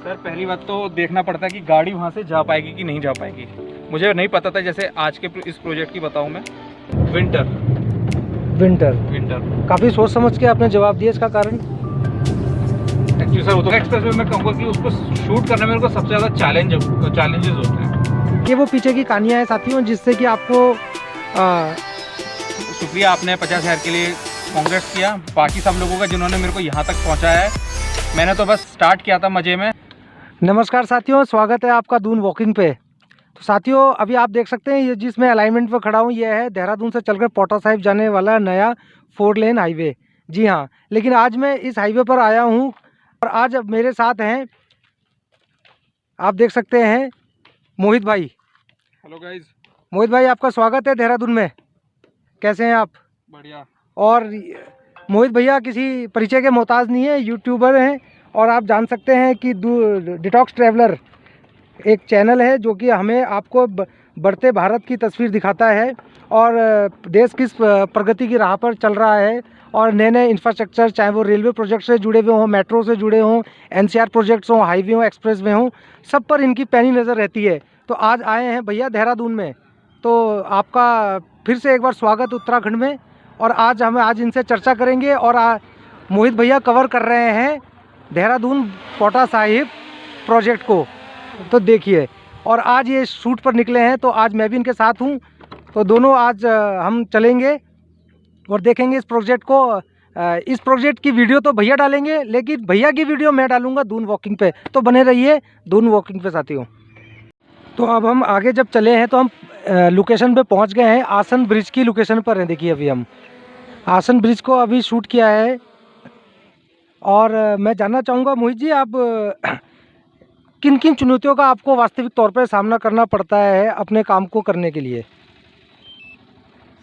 Sir पहली बात तो देखना पड़ता है कि गाड़ी वहाँ से जा पाएगी कि नहीं जा पाएगी। मुझे नहीं पता था, जैसे आज के इस प्रोजेक्ट की बताऊँ मैं। विंटर काफ़ी सोच समझ के आपने जवाब दिया, इसका कारण? एक्चुअली सर वो तो एक्सप्रेस वे मैं कहूँगा कि उसको शूट करने में मेरे को सबसे ज़्यादा चैलेंजेस होते हैं। ये वो पीछे की कहानियाँ हैं साथियों, जिससे कि आपको शुक्रिया, आपने 50,000 के लिए कांग्रेस किया, बाकी सब लोगों का जिन्होंने मेरे को यहाँ तक पहुँचाया है। मैंने तो बस स्टार्ट किया था मज़े में। नमस्कार साथियों, स्वागत है आपका दून वॉकिंग पे। तो साथियों अभी आप देख सकते हैं ये जिस मैं अलाइनमेंट पर खड़ा हूँ, ये है देहरादून से चलकर पौटा साहिब जाने वाला नया 4 लेन हाईवे। जी हाँ, लेकिन आज मैं इस हाईवे पर आया हूँ और आज मेरे साथ हैं, आप देख सकते हैं, मोहित भाई। Hello guys. मोहित भाई, आपका स्वागत है देहरादून में। कैसे हैं आप? बढ़िया। और मोहित भैया किसी परिचय के मोहताज नहीं है, यूट्यूबर हैं और आप जान सकते हैं कि डिटॉक्स ट्रैवलर एक चैनल है जो कि हमें आपको बढ़ते भारत की तस्वीर दिखाता है और देश किस प्रगति की राह पर चल रहा है और नए नए इंफ्रास्ट्रक्चर, चाहे वो रेलवे प्रोजेक्ट से जुड़े हुए हों, मेट्रो से जुड़े हों, एनसीआर प्रोजेक्ट्स हों, हाईवे हों, एक्सप्रेस वे हों, सब पर इनकी पैनी नज़र रहती है। तो आज आए हैं भैया देहरादून में, तो आपका फिर से एक बार स्वागत उत्तराखंड में। और आज इनसे चर्चा करेंगे और मोहित भैया कवर कर रहे हैं देहरादून पौटा साहिब प्रोजेक्ट को। तो देखिए, और आज ये शूट पर निकले हैं, तो आज मैं भी इनके साथ हूँ, तो दोनों आज हम चलेंगे और देखेंगे इस प्रोजेक्ट को। इस प्रोजेक्ट की वीडियो तो भैया डालेंगे, लेकिन भैया की वीडियो मैं डालूंगा दून वॉकिंग पे, तो बने रहिए दून वॉकिंग पे साथियों। तो अब हम आगे जब चले हैं तो हम लोकेशन पे पहुंच गए हैं, आसन ब्रिज की लोकेशन पर हैं। देखिए अभी हम आसन ब्रिज को अभी शूट किया है और मैं जानना चाहूँगा मोहित जी, आप किन किन चुनौतियों का आपको वास्तविक तौर पर सामना करना पड़ता है अपने काम को करने के लिए?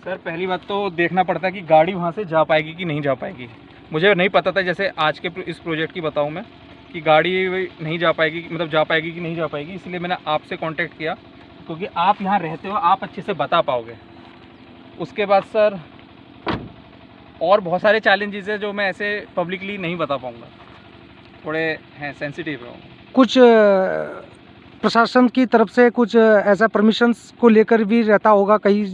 सर पहली बात तो देखना पड़ता है कि गाड़ी वहाँ से जा पाएगी कि नहीं जा पाएगी। मुझे नहीं पता था, जैसे आज के इस प्रोजेक्ट की बताऊँ मैं, कि गाड़ी नहीं जा पाएगी, मतलब जा पाएगी कि नहीं जा पाएगी। इसलिए मैंने आपसे कांटेक्ट किया क्योंकि आप यहाँ रहते हो, आप अच्छे से बता पाओगे। उसके बाद सर और बहुत सारे चैलेंजेस हैं जो मैं ऐसे पब्लिकली नहीं बता पाऊँगा, थोड़े हैं सेंसिटिव है। कुछ प्रशासन की तरफ से कुछ ऐसा परमिशंस को लेकर भी रहता होगा कई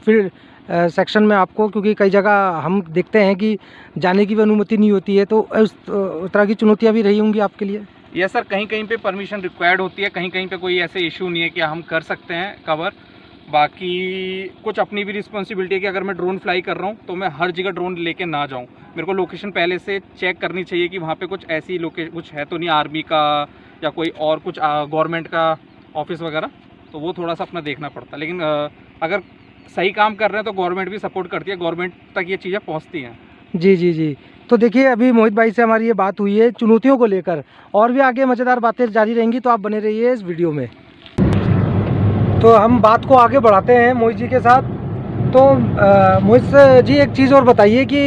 फिर सेक्शन में आपको, क्योंकि कई जगह हम देखते हैं कि जाने की भी अनुमति नहीं होती है, तो उस तरह की चुनौतियां भी रही होंगी आपके लिए? ये सर कहीं कहीं पे परमिशन रिक्वायर्ड होती है, कहीं कहीं पे कोई ऐसे इशू नहीं है कि हम कर सकते हैं कवर। बाकी कुछ अपनी भी रिस्पॉन्सिबिलिटी है कि अगर मैं ड्रोन फ्लाई कर रहा हूँ तो मैं हर जगह ड्रोन लेके ना जाऊँ। मेरे को लोकेशन पहले से चेक करनी चाहिए कि वहाँ पे कुछ ऐसी कुछ है तो नहीं, आर्मी का या कोई और कुछ गवर्नमेंट का ऑफिस वगैरह, तो वो थोड़ा सा अपना देखना पड़ता है। लेकिन अगर सही काम कर रहे हैं तो गवर्नमेंट भी सपोर्ट करती है, गवर्नमेंट तक ये चीज़ें पहुँचती हैं। जी। तो देखिए अभी मोहित भाई से हमारी ये बात हुई है चुनौतियों को लेकर, और भी आगे मज़ेदार बातें जारी रहेंगी, तो आप बने रहिए इस वीडियो में। तो हम बात को आगे बढ़ाते हैं मोहित जी के साथ। तो मोहित जी एक चीज़ और बताइए कि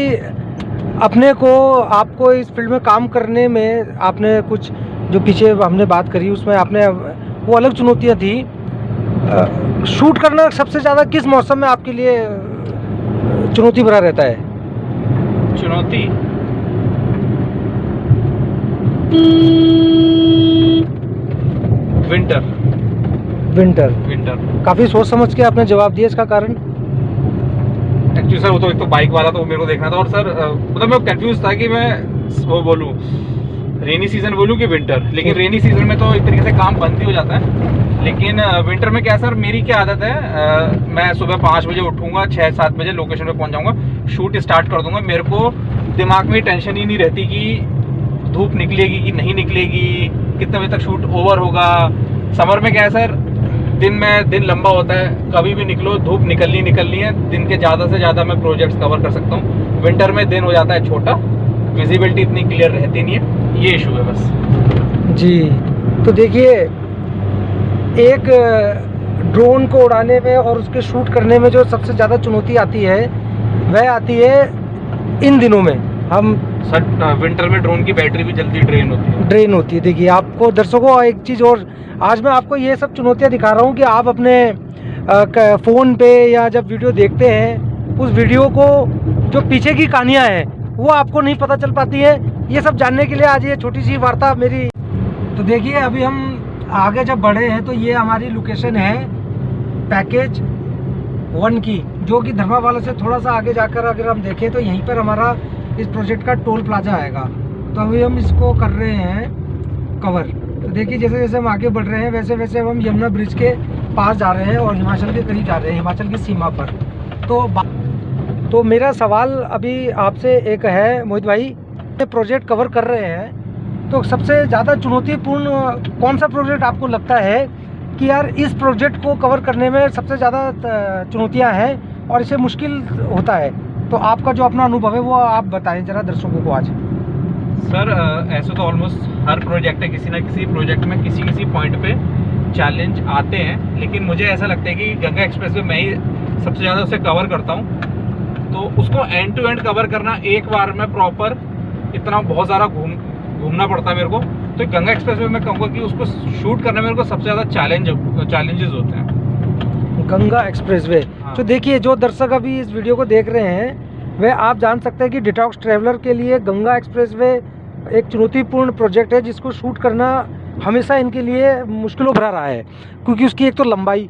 अपने को, आपको इस फील्ड में काम करने में आपने कुछ जो पीछे हमने बात करी उसमें आपने वो अलग चुनौतियाँ थी, शूट करना सबसे ज़्यादा किस मौसम में आपके लिए चुनौती भरा रहता है? चुनौती विंटर। काफ़ी सोच समझ के आपने जवाब दिया, इसका कारण? एक्चुअली सर वो तो एक तो बाइक वाला तो मेरे को देखना था, और सर मतलब मैं कंफ्यूज था कि मैं वो बोलूँ रेनी सीजन बोलूँ कि विंटर। लेकिन रेनी सीजन में तो एक तरीके से काम बंद ही हो जाता है, लेकिन विंटर में क्या सर, मेरी क्या आदत है, मैं सुबह 5 बजे उठूँगा, 6-7 बजे लोकेशन पे पहुँच जाऊँगा, शूट स्टार्ट कर दूँगा। मेरे को दिमाग में टेंशन ही नहीं रहती कि धूप निकलेगी कि नहीं निकलेगी, कितने बजे तक शूट ओवर होगा। समर में क्या है सर, दिन लंबा होता है, कभी भी निकलो, धूप निकलनी है, दिन के ज़्यादा से ज़्यादा मैं प्रोजेक्ट्स कवर कर सकता हूँ। विंटर में दिन हो जाता है छोटा, विजिबिलिटी इतनी क्लियर रहती नहीं है, ये इशू है बस। जी, तो देखिए एक ड्रोन को उड़ाने में और उसके शूट करने में जो सबसे ज़्यादा चुनौती आती है वह आती है इन दिनों में। हम सर विंटर में ड्रोन की बैटरी भी जल्दी ड्रेन होती है। देखिए आपको दर्शकों एक चीज़ और, आज मैं आपको ये सब चुनौतियाँ दिखा रहा हूँ कि आप अपने फ़ोन पे या जब वीडियो देखते हैं, उस वीडियो को जो पीछे की कहानियाँ हैं वो आपको नहीं पता चल पाती है। ये सब जानने के लिए आज ये छोटी सी वार्ता मेरी तो देखिए अभी हम आगे जब बढ़े हैं तो ये हमारी लोकेशन है पैकेज 1 की, जो कि धर्मावाला से थोड़ा सा आगे जाकर अगर हम देखें तो यहीं पर हमारा इस प्रोजेक्ट का टोल प्लाजा आएगा। तो अभी हम इसको कर रहे हैं कवर। तो देखिए जैसे जैसे हम आगे बढ़ रहे हैं वैसे वैसे हम यमुना ब्रिज के पास जा रहे हैं और हिमाचल के करीब जा रहे हैं, हिमाचल की सीमा पर। तो मेरा सवाल अभी आपसे एक है मोहित भाई, ये प्रोजेक्ट कवर कर रहे हैं तो सबसे ज़्यादा चुनौतीपूर्ण कौन सा प्रोजेक्ट आपको लगता है कि यार इस प्रोजेक्ट को कवर करने में सबसे ज़्यादा चुनौतियां हैं और इसे मुश्किल होता है? तो आपका जो अपना अनुभव है वो आप बताएं ज़रा दर्शकों को आज। सर ऐसे तो ऑलमोस्ट हर प्रोजेक्ट है, किसी ना किसी प्रोजेक्ट में किसी पॉइंट पे चैलेंज आते हैं, लेकिन मुझे ऐसा लगता है कि गंगा एक्सप्रेस में मैं ही सबसे ज़्यादा उसे कवर करता हूँ। तो उसको एंड टू एंड कवर करना एक बार में प्रॉपर इतना बहुत ज़्यादा घूमना पड़ता है मेरे को। तो गंगा एक्सप्रेस में मैं कहूँगा कि उसको शूट करने में मेरे को सबसे ज़्यादा चैलेंजेस होते हैं गंगा एक्सप्रेस वे। हाँ। तो देखिए जो दर्शक अभी इस वीडियो को देख रहे हैं वह आप जान सकते हैं कि डिटॉक्स ट्रैवलर के लिए गंगा एक्सप्रेस वे एक चुनौतीपूर्ण प्रोजेक्ट है, जिसको शूट करना हमेशा इनके लिए मुश्किलों भरा रहा है, क्योंकि उसकी एक तो लंबाई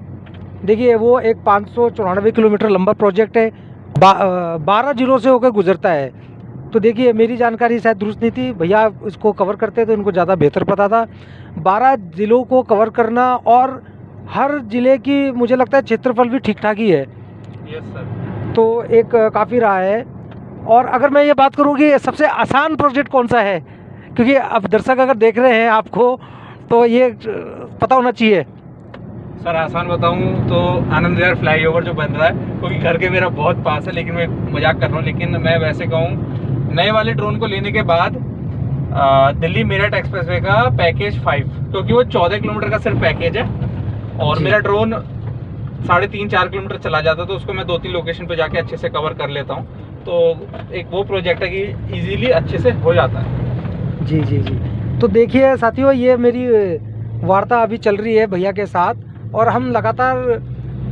देखिए, वो एक 594 किलोमीटर लंबा प्रोजेक्ट है, 12 जिलों से होकर गुजरता है। तो देखिए मेरी जानकारी शायद दुरुस्त नहीं थी, भैया इसको कवर करते तो इनको ज़्यादा बेहतर पता था। 12 ज़िलों को कवर करना और हर ज़िले की मुझे लगता है क्षेत्रफल भी ठीक ठाक ही है। Yes sir. तो एक काफ़ी रहा है। और अगर मैं ये बात करूँ कि सबसे आसान प्रोजेक्ट कौन सा है, क्योंकि अब दर्शक अगर देख रहे हैं आपको तो ये पता होना चाहिए। सर आसान बताऊं तो आनंद विहार फ्लाईओवर जो बन रहा है, क्योंकि घर के मेरा बहुत पास है, लेकिन मैं मजाक कर रहा हूँ। लेकिन मैं वैसे कहूँ नए वाले ड्रोन को लेने के बाद दिल्ली मेरठ एक्सप्रेसवे का पैकेज 5, क्योंकि वो 14 किलोमीटर का सिर्फ पैकेज है और मेरा ड्रोन 3.5-4 किलोमीटर चला जाता है, तो उसको मैं 2-3 लोकेशन पे जाके अच्छे से कवर कर लेता हूँ। तो एक वो प्रोजेक्ट है कि इजीली अच्छे से हो जाता है। जी जी जी। तो देखिए साथियों, ये मेरी वार्ता अभी चल रही है भैया के साथ और हम लगातार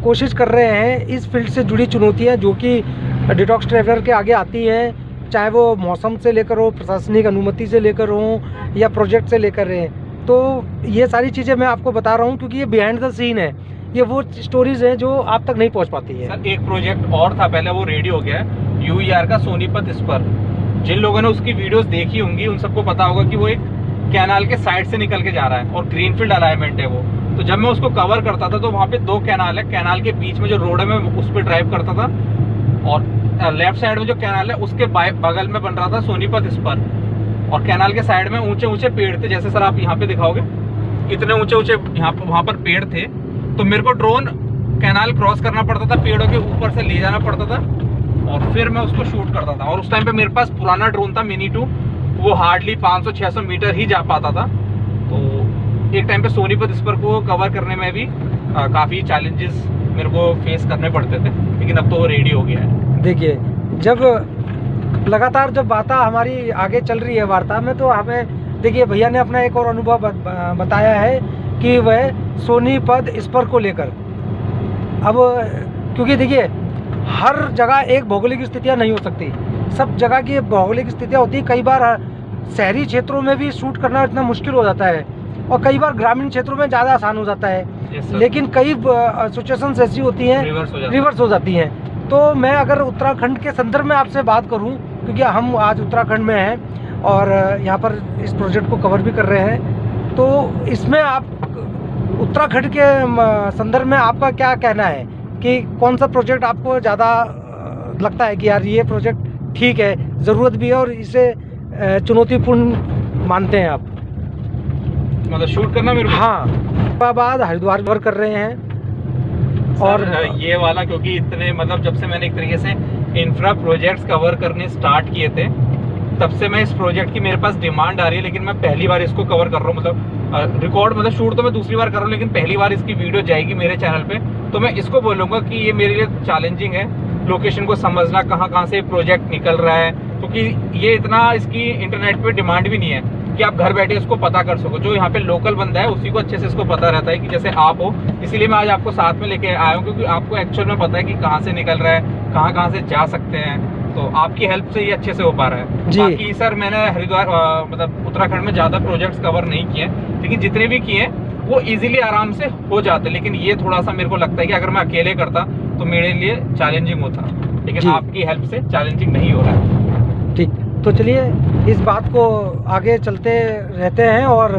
कोशिश कर रहे हैं इस फील्ड से जुड़ी चुनौतियां जो कि डिटॉक्स ट्रैवलर के आगे आती हैं, चाहे वो मौसम से लेकर हो, प्रशासनिक अनुमति से लेकर हो या प्रोजेक्ट से लेकर रहें। तो ये सारी चीज़ें मैं आपको बता रहा हूँ क्योंकि ये बिहाइंड द सीन है, ये वो स्टोरीज हैं जो आप तक नहीं पहुँच पाती है। सर एक प्रोजेक्ट और था, पहले वो रेडी हो गया है, UER का सोनीपत इस पर। जिन लोगों ने उसकी वीडियोस देखी होंगी उन सबको पता होगा कि वो एक कैनाल के साइड से निकल के जा रहा है और ग्रीनफील्ड अलाइनमेंट है वो। तो जब मैं उसको कवर करता था तो वहाँ पे 2 कैनाल है, कैनाल के बीच में जो रोड है मैं उस पर ड्राइव करता था और लेफ्ट साइड में जो कैनाल है उसके बगल में बन रहा था सोनीपत इस पर, और कैनाल के साइड में ऊंचे ऊंचे पेड़ थे, जैसे सर आप यहाँ पे दिखाओगे इतने ऊंचे ऊंचे वहाँ पर पेड़ थे। तो मेरे को ड्रोन कैनाल क्रॉस करना पड़ता था, पेड़ों के ऊपर से ले जाना पड़ता था और फिर मैं उसको शूट करता था। और उस टाइम पे मेरे पास पुराना ड्रोन था मिनी 2, वो हार्डली 500-600 मीटर ही जा पाता था। तो एक टाइम पे सोनीपत इस पर को कवर करने में भी काफ़ी चैलेंजेस मेरे को फेस करने पड़ते थे, लेकिन अब तो वो रेडी हो गया है। देखिए जब लगातार जब बातें हमारी आगे चल रही है वार्ता में, तो हमें देखिए भैया ने अपना एक और अनुभव बताया है कि वह सोनीपत इस पर को लेकर, अब क्योंकि देखिए हर जगह एक भौगोलिक स्थितियाँ नहीं हो सकती, सब जगह की भौगोलिक स्थितियाँ होती है। कई बार शहरी क्षेत्रों में भी शूट करना इतना मुश्किल हो जाता है और कई बार ग्रामीण क्षेत्रों में ज़्यादा आसान हो जाता है। लेकिन कई सिचुएशंस ऐसी होती हैं रिवर्स हो जाती हैं। तो मैं अगर उत्तराखंड के संदर्भ में आपसे बात करूं, क्योंकि हम आज उत्तराखंड में हैं और यहाँ पर इस प्रोजेक्ट को कवर भी कर रहे हैं, तो इसमें आप उत्तराखंड के संदर्भ में आपका क्या कहना है कि कौन सा प्रोजेक्ट आपको ज़्यादा लगता है कि यार ये प्रोजेक्ट ठीक है, ज़रूरत भी है और इसे चुनौतीपूर्ण मानते हैं आप? मतलब शूट करना मेरे को? हाँ, बाद हरिद्वार कवर कर रहे हैं और ये वाला क्योंकि इतने मतलब जब से मैंने एक तरीके से इंफ्रा प्रोजेक्ट्स कवर करने स्टार्ट किए थे तब से मैं इस प्रोजेक्ट की मेरे पास डिमांड आ रही है, लेकिन मैं पहली बार इसको कवर कर रहा हूँ। मतलब रिकॉर्ड मतलब शूट तो मैं दूसरी बार कर रहा हूँ, लेकिन पहली बार इसकी वीडियो जाएगी मेरे चैनल पे। तो मैं इसको बोलूँगा कि ये मेरे लिए चैलेंजिंग है, लोकेशन को समझना, कहाँ से प्रोजेक्ट निकल रहा है, क्योंकि ये इतना इसकी इंटरनेट पे डिमांड भी नहीं है कि आप घर बैठे इसको पता कर सको। जो यहाँ पे लोकल बंदा है उसी को अच्छे से इसको पता रहता है कि जैसे आप हो। इसीलिए मैं आज आपको साथ में लेके आया हूँ, क्योंकि आपको एक्चुअल में पता है कि कहाँ से निकल रहा है, कहाँ से जा सकते हैं। तो आपकी हेल्प से ये अच्छे से हो पा रहा है जी। बाकी सर मैंने हरिद्वार मतलब उत्तराखंड में ज़्यादा प्रोजेक्ट्स कवर नहीं किए, लेकिन जितने भी किए वो इजीली आराम से हो जाते, लेकिन ये थोड़ा सा मेरे को लगता है कि अगर मैं अकेले करता तो मेरे लिए चैलेंजिंग होता, लेकिन आपकी हेल्प से चैलेंजिंग नहीं हो रहा है। ठीक, तो चलिए इस बात को आगे चलते रहते हैं और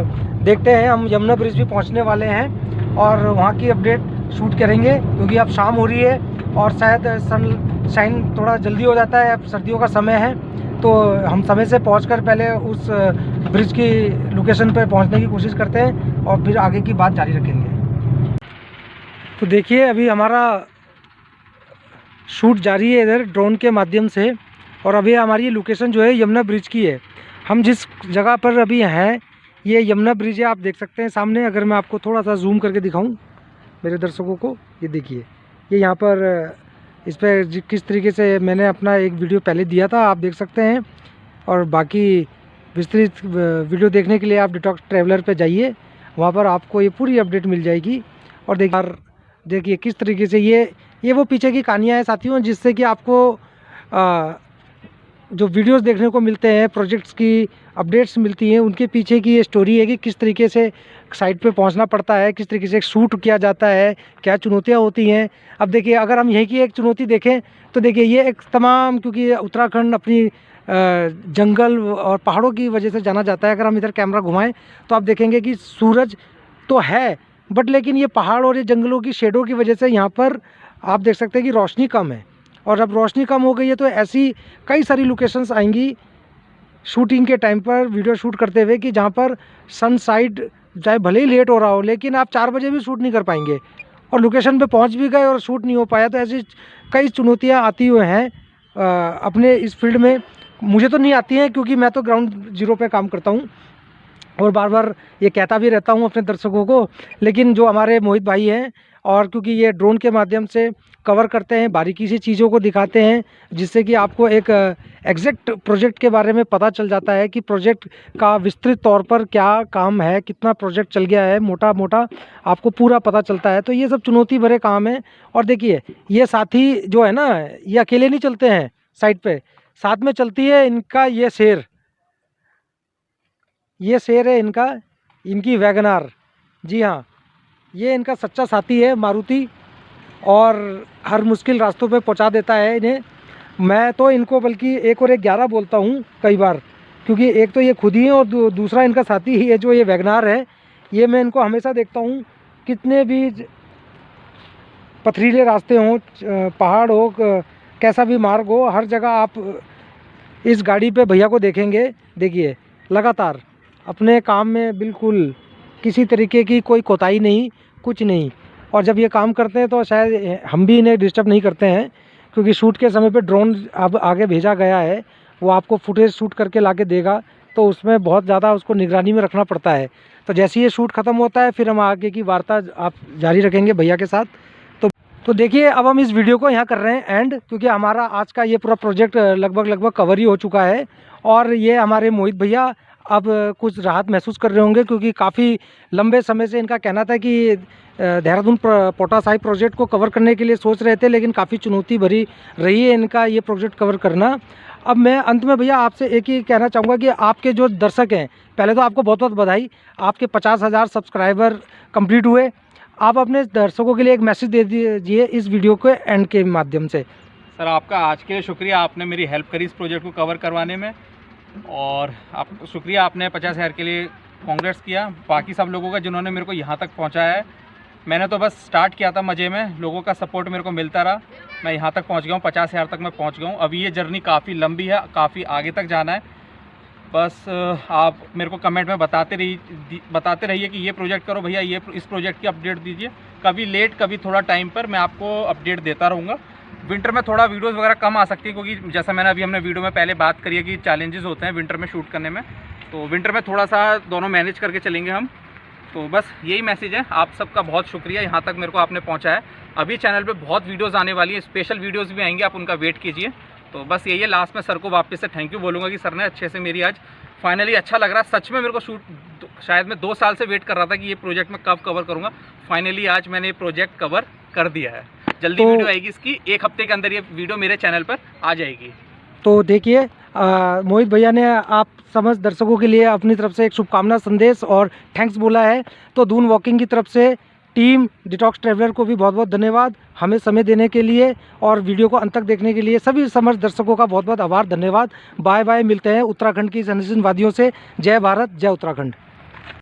देखते हैं। हम यमुना ब्रिज भी पहुंचने वाले हैं और वहां की अपडेट शूट करेंगे, क्योंकि अब शाम हो रही है और शायद सनशाइन थोड़ा जल्दी हो जाता है, अब सर्दियों का समय है, तो हम समय से पहुंचकर पहले उस ब्रिज की लोकेशन पर पहुंचने की कोशिश करते हैं और फिर आगे की बात जारी रखेंगे। तो देखिए अभी हमारा शूट जारी है इधर ड्रोन के माध्यम से, और अभी हमारी लोकेशन जो है यमुना ब्रिज की है। हम जिस जगह पर अभी हैं ये यमुना ब्रिज है, आप देख सकते हैं सामने। अगर मैं आपको थोड़ा सा जूम करके दिखाऊं मेरे दर्शकों को, ये देखिए ये यहाँ पर इस पर किस तरीके से मैंने अपना एक वीडियो पहले दिया था, आप देख सकते हैं। और बाकी विस्तृत वीडियो देखने के लिए आप डिटॉक्स ट्रैवलर पे जाइए, वहाँ पर आपको ये पूरी अपडेट मिल जाएगी। और देखिए किस तरीके से ये वो पीछे की कहानियाँ हैं साथियों, जिससे कि आपको जो वीडियोस देखने को मिलते हैं, प्रोजेक्ट्स की अपडेट्स मिलती हैं, उनके पीछे की ये स्टोरी है कि किस तरीके से साइट पे पहुंचना पड़ता है, किस तरीके से शूट किया जाता है, क्या चुनौतियां होती हैं। अब देखिए अगर हम यहीं की एक चुनौती देखें तो देखिए ये एक तमाम, क्योंकि उत्तराखंड अपनी जंगल और पहाड़ों की वजह से जाना जाता है। अगर हम इधर कैमरा घुमाएं तो आप देखेंगे कि सूरज तो है, बट लेकिन ये पहाड़ और ये जंगलों की शेडों की वजह से यहाँ पर आप देख सकते हैं कि रोशनी कम है। और अब रोशनी कम हो गई है तो ऐसी कई सारी लोकेशंस आएंगी शूटिंग के टाइम पर वीडियो शूट करते हुए कि जहाँ पर सनसाइड चाहे भले ही लेट हो रहा हो, लेकिन आप 4 बजे भी शूट नहीं कर पाएंगे, और लोकेशन पे पहुँच भी गए और शूट नहीं हो पाया। तो ऐसी कई चुनौतियाँ आती हुई हैं अपने इस फील्ड में। मुझे तो नहीं आती हैं क्योंकि मैं तो ग्राउंड जीरो पे काम करता हूँ और बार बार ये कहता भी रहता हूँ अपने दर्शकों को, लेकिन जो हमारे मोहित भाई हैं, और क्योंकि ये ड्रोन के माध्यम से कवर करते हैं, बारीकी से चीज़ों को दिखाते हैं, जिससे कि आपको एक एग्जैक्ट प्रोजेक्ट के बारे में पता चल जाता है कि प्रोजेक्ट का विस्तृत तौर पर क्या काम है, कितना प्रोजेक्ट चल गया है, मोटा मोटा आपको पूरा पता चलता है। तो ये सब चुनौती भरे काम है। और देखिए ये साथी जो है ना, ये अकेले नहीं चलते हैं साइड पे, साथ में चलती है इनका ये शेर है इनका, इनकी वैगनार। जी हाँ, ये इनका सच्चा साथी है मारुति, और हर मुश्किल रास्तों पे पहुंचा देता है इन्हें। मैं तो इनको बल्कि 1 और 1 11 बोलता हूँ कई बार, क्योंकि एक तो ये खुद ही है और दूसरा इनका साथी ही है जो ये वैगनार है। ये मैं इनको हमेशा देखता हूँ, कितने भी पथरीले रास्ते हों, पहाड़ हो, कैसा भी मार्ग हो, हर जगह आप इस गाड़ी पे भैया को देखेंगे। देखिए लगातार अपने काम में बिल्कुल किसी तरीके की कोई कोताही नहीं, कुछ नहीं। और जब ये काम करते हैं तो शायद हम भी इन्हें डिस्टर्ब नहीं करते हैं, क्योंकि शूट के समय पे ड्रोन अब आगे भेजा गया है, वो आपको फुटेज शूट करके ला के देगा, तो उसमें बहुत ज़्यादा उसको निगरानी में रखना पड़ता है। तो जैसे ही ये शूट ख़त्म होता है फिर हम आगे की वार्ता आप जारी रखेंगे भैया के साथ। तो देखिए अब हम इस वीडियो को यहाँ कर रहे हैं एंड, क्योंकि हमारा आज का ये पूरा प्रोजेक्ट लगभग कवर ही हो चुका है। और ये हमारे मोहित भैया अब कुछ राहत महसूस कर रहे होंगे, क्योंकि काफ़ी लंबे समय से इनका कहना था कि देहरादून पोटा साहिब प्रोजेक्ट को कवर करने के लिए सोच रहे थे, लेकिन काफ़ी चुनौती भरी रही है इनका ये प्रोजेक्ट कवर करना। अब मैं अंत में भैया आपसे एक ही कहना चाहूँगा कि आपके जो दर्शक हैं, पहले तो आपको बहुत बहुत बधाई, आपके 50,000 सब्सक्राइबर कंप्लीट हुए। आप अपने दर्शकों के लिए एक मैसेज दे दीजिए इस वीडियो के एंड के माध्यम से। सर आपका आज के लिए शुक्रिया, आपने मेरी हेल्प करी इस प्रोजेक्ट को कवर करवाने में, और आप शुक्रिया आपने 50,000 के लिए कांग्रेस किया। बाकी सब लोगों का जिन्होंने मेरे को यहाँ तक पहुँचाया है। मैंने तो बस स्टार्ट किया था मज़े में, लोगों का सपोर्ट मेरे को मिलता रहा, मैं यहाँ तक पहुँच गया हूँ, 50,000 तक मैं पहुँच गया हूँ। अभी ये जर्नी काफ़ी लंबी है, काफ़ी आगे तक जाना है। बस आप मेरे को कमेंट में बताते रहिए कि ये प्रोजेक्ट करो भैया, ये इस प्रोजेक्ट की अपडेट दीजिए, कभी लेट कभी थोड़ा टाइम पर मैं आपको अपडेट देता रहूँगा। विंटर में थोड़ा वीडियोस वगैरह कम आ सकती है, क्योंकि जैसा मैंने अभी हमने वीडियो में पहले बात करी है कि चैलेंजेस होते हैं विंटर में शूट करने में, तो विंटर में थोड़ा सा दोनों मैनेज करके चलेंगे हम। तो बस यही मैसेज है, आप सबका बहुत शुक्रिया, यहाँ तक मेरे को आपने पहुँचाया। अभी चैनल पे बहुत वीडियोज़ आने वाली है, स्पेशल वीडियोज़ भी आएंगे, आप उनका वेट कीजिए। तो बस यही है, लास्ट में सर को वापस से थैंक यू बोलूँगा कि सर ने अच्छे से मेरी आज फाइनली अच्छा लग रहा है। सच में मेरे को शूट शायद मैं 2 साल से वेट कर रहा था कि ये प्रोजेक्ट मैं कब कवर करूँगा। फाइनली आज मैंने ये प्रोजेक्ट कवर कर दिया है। जल्दी वीडियो आएगी इसकी, 1 हफ्ते के अंदर ये वीडियो मेरे चैनल पर आ जाएगी। तो देखिए मोहित भैया ने आप समस्त दर्शकों के लिए अपनी तरफ से एक शुभकामना संदेश और थैंक्स बोला है। तो दून वॉकिंग की तरफ से टीम डिटॉक्स ट्रैवलर को भी बहुत बहुत धन्यवाद हमें समय देने के लिए और वीडियो को अंत तक देखने के लिए। सभी समस्त दर्शकों का बहुत बहुत आभार, धन्यवाद। बाय बाय, मिलते हैं उत्तराखंड की सनसिन वादियों से। जय भारत, जय उत्तराखंड।